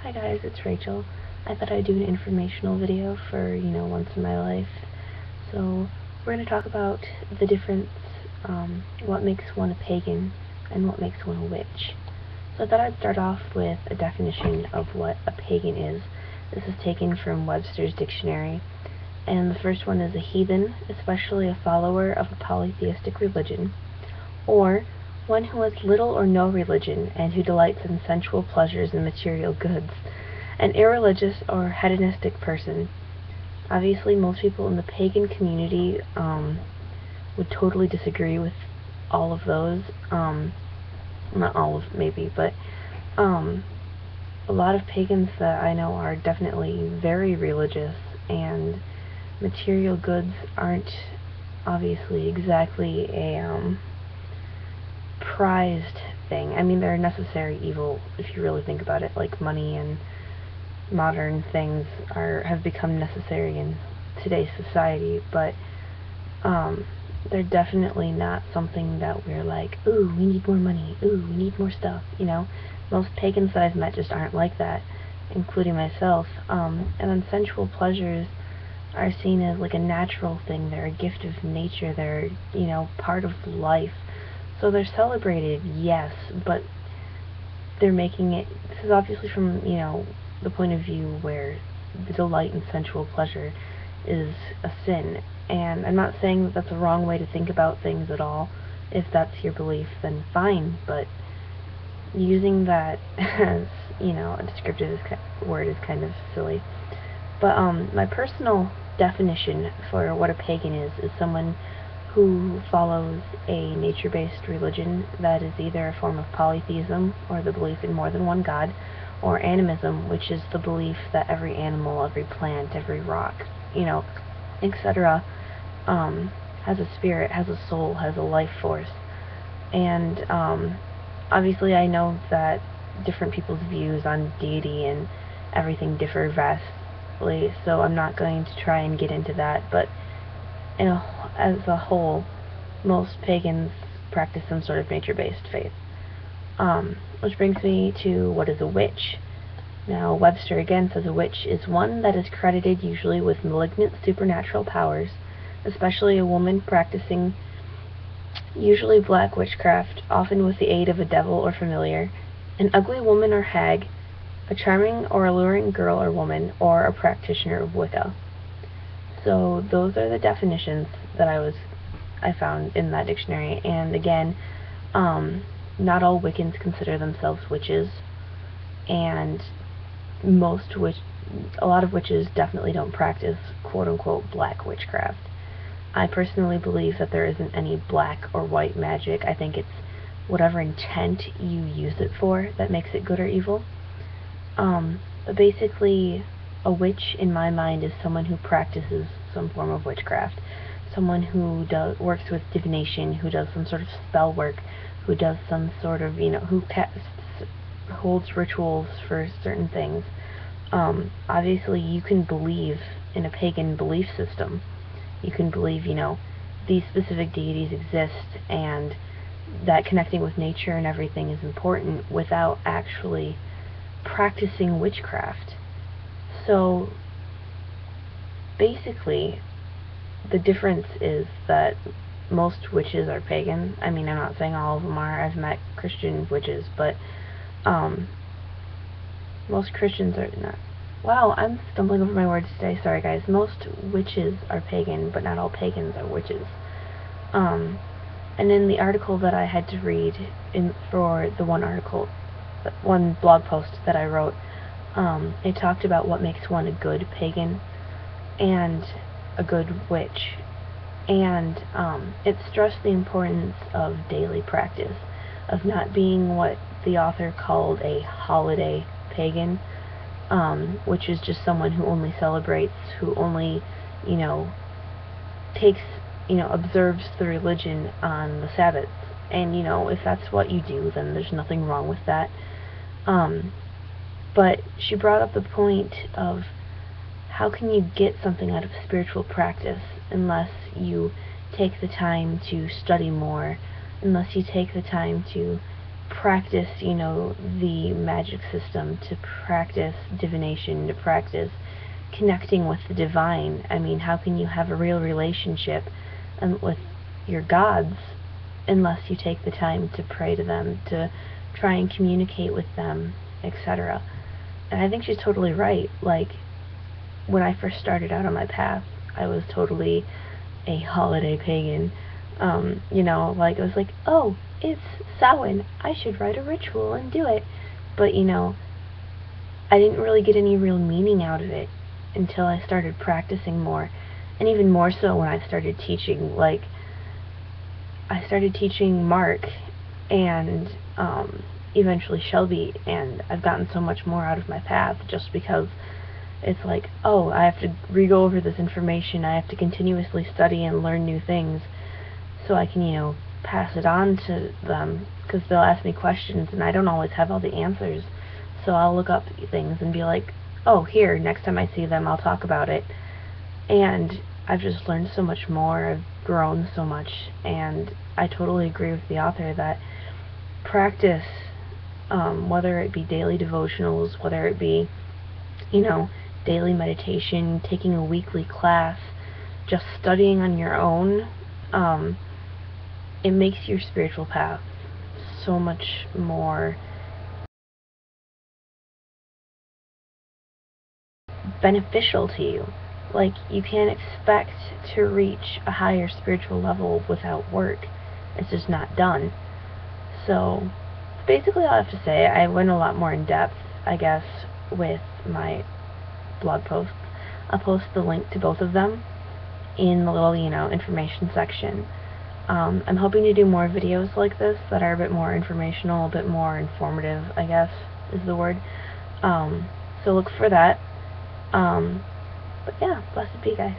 Hi guys, it's Rachel. I thought I'd do an informational video for, once in my life. So, we're going to talk about the difference, what makes one a pagan and what makes one a witch. So I thought I'd start off with a definition of what a pagan is. This is taken from Webster's dictionary. And the first one is a heathen, especially a follower of a polytheistic religion, or one who has little or no religion and who delights in sensual pleasures and material goods, an irreligious or hedonistic person. Obviously, most people in the pagan community would totally disagree with all of those. Not all of, maybe, but a lot of pagans that I know are definitely very religious, and material goods aren't obviously exactly a prized thing. I mean, they're a necessary evil if you really think about it. Like money and modern things have become necessary in today's society, but they're definitely not something that we're like, ooh, we need more money, ooh, we need more stuff, Most pagans that I've met just aren't like that, including myself. And then sensual pleasures are seen as like a natural thing. They're a gift of nature. They're, part of life. So they're celebrated, yes, but they're making it, this is obviously from, the point of view where the delight in sensual pleasure is a sin. And I'm not saying that that's a wrong way to think about things at all. If that's your belief, then fine, but using that as, a descriptive word is kind of silly. But my personal definition for what a pagan is someone who follows a nature-based religion that is either a form of polytheism, or the belief in more than one god, or animism, which is the belief that every animal, every plant, every rock, etc., has a spirit, has a soul, has a life force. And obviously I know that different people's views on deity and everything differ vastly, so I'm not going to try and get into that, but as a whole, most pagans practice some sort of nature-based faith. Which brings me to what is a witch. Now, Webster again says a witch is one that is credited usually with malignant supernatural powers, especially a woman practicing usually black witchcraft, often with the aid of a devil or familiar, an ugly woman or hag, a charming or alluring girl or woman, or a practitioner of Wicca. So those are the definitions that I found in that dictionary. And again, not all Wiccans consider themselves witches, and a lot of witches definitely don't practice quote-unquote black witchcraft. I personally believe that there isn't any black or white magic. I think it's whatever intent you use it for that makes it good or evil. But basically, a witch, in my mind, is someone who practices some form of witchcraft. Someone who works with divination, who does some sort of spell work, who does some sort of, who holds rituals for certain things. Obviously, you can believe in a pagan belief system. You can believe, these specific deities exist, and that connecting with nature and everything is important without actually practicing witchcraft. So basically, the difference is that most witches are pagan. I mean, I'm not saying all of them are. I've met Christian witches, but most Christians are not. Wow, I'm stumbling over my words today. Sorry, guys. Most witches are pagan, but not all pagans are witches. And in the article that I had to read for the one blog post that I wrote, it talked about what makes one a good pagan and a good witch, and it stressed the importance of daily practice, of not being what the author called a holiday pagan, which is just someone who only celebrates, who only, takes, observes the religion on the Sabbath. And, if that's what you do, then there's nothing wrong with that. But she brought up the point of how can you get something out of spiritual practice unless you take the time to study more, unless you take the time to practice, you know, the magic system, to practice divination, to practice connecting with the divine. I mean, how can you have a real relationship with your gods unless you take the time to pray to them, to try and communicate with them, etc.? And I think she's totally right. Like, when I first started out on my path, I was totally a holiday pagan. You know, like, it was like, oh, it's Samhain, I should write a ritual and do it. But, you know, I didn't really get any real meaning out of it until I started practicing more. And even more so when I started teaching. Like, I started teaching Mark and eventually Shelby, and I've gotten so much more out of my path just because it's like, oh, I have to re-go over this information, I have to continuously study and learn new things so I can, you know, pass it on to them, because they'll ask me questions and I don't always have all the answers. So I'll look up things and be like, oh, here, next time I see them I'll talk about it. And I've just learned so much more, I've grown so much, and I totally agree with the author that practice, whether it be daily devotionals, whether it be, you know, daily meditation, taking a weekly class, just studying on your own, it makes your spiritual path so much more beneficial to you. Like, you can't expect to reach a higher spiritual level without work. It's just not done. So, basically all I have to say, I went a lot more in depth, I guess, with my blog posts. I'll post the link to both of them in the little, you know, information section. I'm hoping to do more videos like this that are a bit more informational, a bit more informative, I guess is the word. So look for that. But yeah, blessed be, guys.